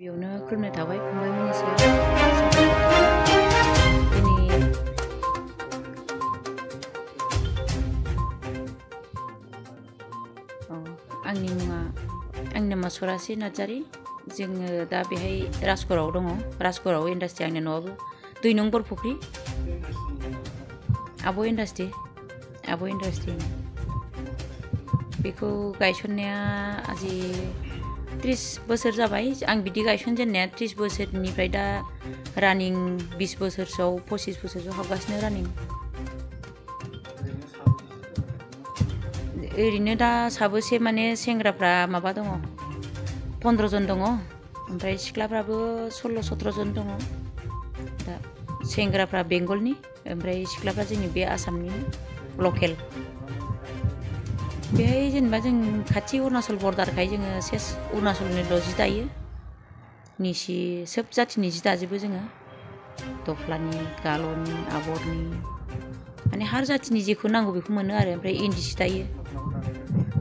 बेयावनो खुलुमनाय थाबाय फंबायमोननि सायाव दिनै आंनि नामा सरासि नार्जारि जोङो दा बेहाय राजगड़आव दङ राजगड़आव इन्डास्ट्रि आंनि न'आबो 2 नं बरफुख्रि आब' इन्डास्ट्रि बेखौ गायसननाया आजि 30 बोसोर जाबाय आं बिदि गायसनजेननाया 30 बोसोरनिफ्राय दा रानिं 20 बोसोरसोआव 25 बोसोरसोआव हाबगासिनो रानिं ओरैनो दा साबोसे माने सेंग्राफ्रा माबा दङ 15 जन दङ ओमफ्राय सिख्लाफ्राबो 16-17 जन दङ दा सेंग्राफ्रा बेंगलनि ओमफ्राय सिख्लाफ्रा जोंनि बे आसामनि लकेल बेहाय जेनेबा जों खाथि अरुणाचल बर्डारखाय जोङो सेस अरुणाचलनिल' जि दायो निसि सोब जाथिनि जि दाजोबो जोङो दख्लानि गाल'नि आबरनि माने हार जाथिनि जेखौ नांगौ बेखौ मोनो आरो ओमफ्राय इन्दि सि दायो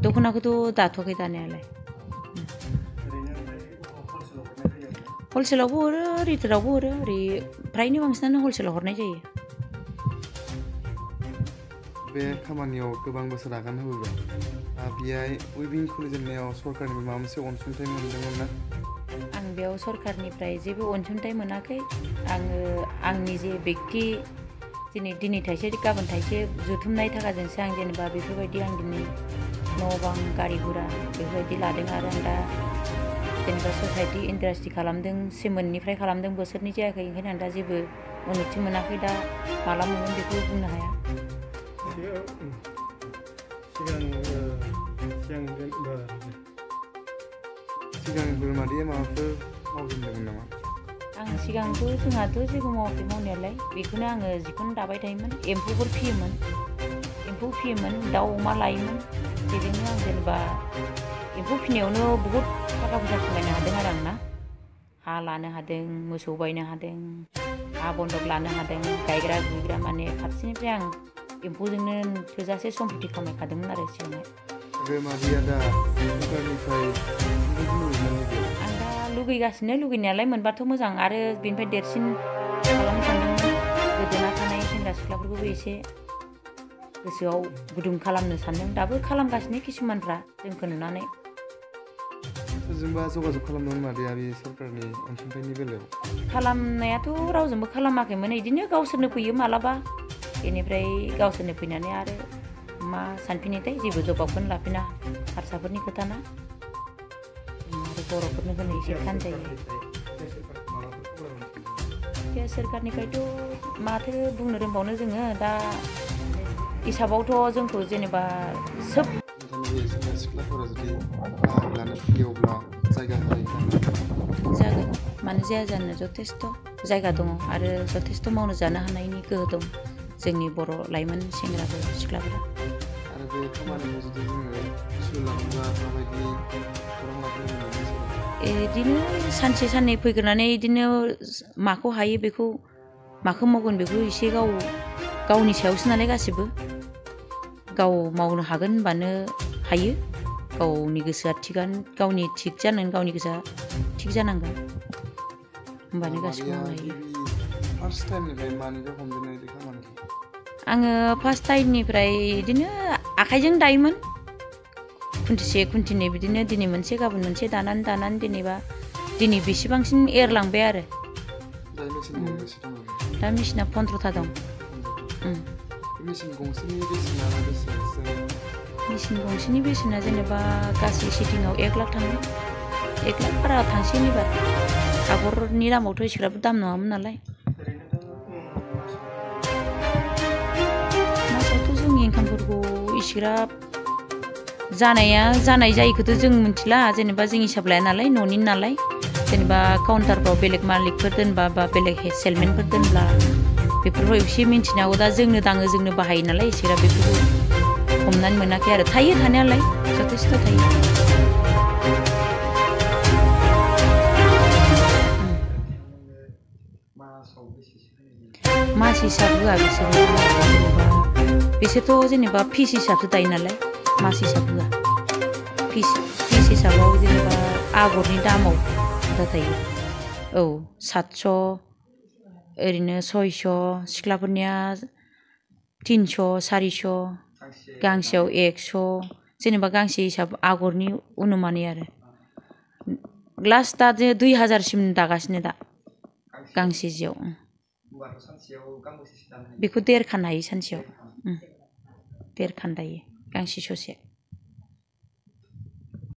दख'नाखौथ' दाथ'वाखै दानायालाय हलसेलावबो हरो रिटेलावबो हरो ओरै फ्रायनो बांसिनानो हलसेलाव हरनाय जायो बे खामानियाव गोबां बोसोर आगान होबोबाय बेहाय उइभिं खुलिजेननायाव सरकारनिफ्राय माबा मोनसे अनसुंथाइ मोनदोंमोन ना आं बेयाव सरकारनिफ्राय जेबो अनसुंथाइ मोनाखै आङो आंनि जे बेक्ति दिनै थाइसे गाबोन थाइसे जुथुमनाय थाखाजोंसो आं जेनेबा बेफोरबायदि आं दिनै न' बां गारि गुरा बेफोरबायदि लादों आरो आं दा जेनेबा ससाइटि इन्डास्ट्रि खालामदों सेमोननिफ्राय खालामदों बोसोरनै जायाखै ओंखायनो आं दा जेबो उन्नति मोनाखै दा माला मोनगोन बेखौ बुंनो हाया सिगांफोर मादैया माबाफोर मावजेनदोंमोन नामा आं सिगांथ' जोंहाथ' जेबो मावाखै मावनायालाय बेखौनो आङो जिखौनो दाबाय थायोमोन एम्फौफोर फियोमोन दाउ अमा लायोमोन बेजोंनो आं जेनेबा एम्फौ फिनायावनो बहुद थाखा फैसा खामायनो हादों आरो आं ना हा लानो हादों मोसौ बायनो हादों हा बन्दक लानो हादों गायग्रा गुग्रा माने फारसेनिफ्राय आं एम्फौजोंनो थोजासे सम्पति खामायखादोंमोन आरो सिगाङाव आं दा लुगैगासिनो लुगैनायालाय मोनबाथ' मोजां आरो बेनिफ्राय देरसिन खालामनो सानदोंमोन गोदोना थानाय सेंग्रा सिख्लाफोरखौबो एसे गोसोआव गुदुं खालामनो सानदों दाबो खालामगासिनो किसुमानफ्रा जोंखौ नुनानै सोरजोंबा जगाजग खालामदोंमोन मादैया बे सरकारनि अनसुंथाइनि बेलायाव खालामनायाथ' रावजोंबो खालामाखैमोन बिदिनो गावसोरनो फैयो मालाबा बेनिफ्राय गावसोरनो फैनानै आरो मा सानफिनोथाय जेबो जबाबखौनो लाफिना हारसाफोरनि खोथाना आरो बर'फोरनो होनो एसे फानजायो सोरखारनिफ्रायथ' माथो बुंनो रोंबावनो जोङो दा हिसाबावथ' जोंखौ जेनेबा सोब जागोन मानो जाया जानो जथेस्थ' जायगा दङ आरो जथेस्थ' मावनो जानो हानायनि गोहो दं जोंनि बर' लाइमोन सेंग्राफोर सिख्लाफोरा आरो बे खामानिखौ जुदि जोङो सोलाङोब्ला माबायदि बिदिनो सानसे साननै फैग्रोनानै बिदिनो माखौ हायो बेखौ माखौ मावगोन बेखौ एसे गावनि सायावसो नालाय गासिबो गाव मावनो हागोन होनबानो हायो गावनि गोसोआ थिगानो गावनि थिग जानांगोन गावनि गोसोआ थिग जानांगोन होनबानो गासिबो मावनो हायो आङो फार्स्ट टाइमनिफ्राय बिदिनो आखाइजों दायोमोन खुन्थिसे खुन्थिनै बिदिनो दिनै मोनसे गाबोन मोनसे दानानै दिनै बेसेबांसिन एरलांबाय आरो दा मेसिना 15था दं मेसिन गंसेनि बेसेना जेनेबा गासै सिटिंआव 1 लाख थाङो 1 लाख बारा थांसिगोन एबार आगरनि दामावथ' एसेग्राबो दाम नङामोन नालाय मासावथ' जोंनि इनकामफोरखौ एसेग्राब जानाय जायैखौथ' जों मिथिला जेनेबा जों हिसाब लाया नालाय न'नि नालाय जेनेबा काउन्टारफ्राव बेलेग मालिकफोर दोनबा बा बेलेग सेलमेनफोर दोनब्ला बेफोरखौ एसे मिन्थिनो हागौ दा जोंनो दाङो जोंनो बाहायो नालाय एसेग्राब बेफोरखौ हमनानै मोनाखै आरो थायो थानायालाय जथेस्थ' थायो मास हिसाब होआ बिसोरथ' जेनेबा फिस हिसाबसो दायो नालाय मास हिसाब होआ फिस हिसाबाव जेनेबा आगरनि दामाव जुथा थायो। औ 700 ओरैनो 600 सिख्लाफोरनिया 300 400 गांसेयाव 100 जेनेबा गांसे हिसाब आगरनि अनुमानै आरो लास्ट दा 2000सिम दागासिनो दा गांसे जियाव बेखौ 1.5 खान हायो सानसेयाव 1.5 खान दायो गांसे ससे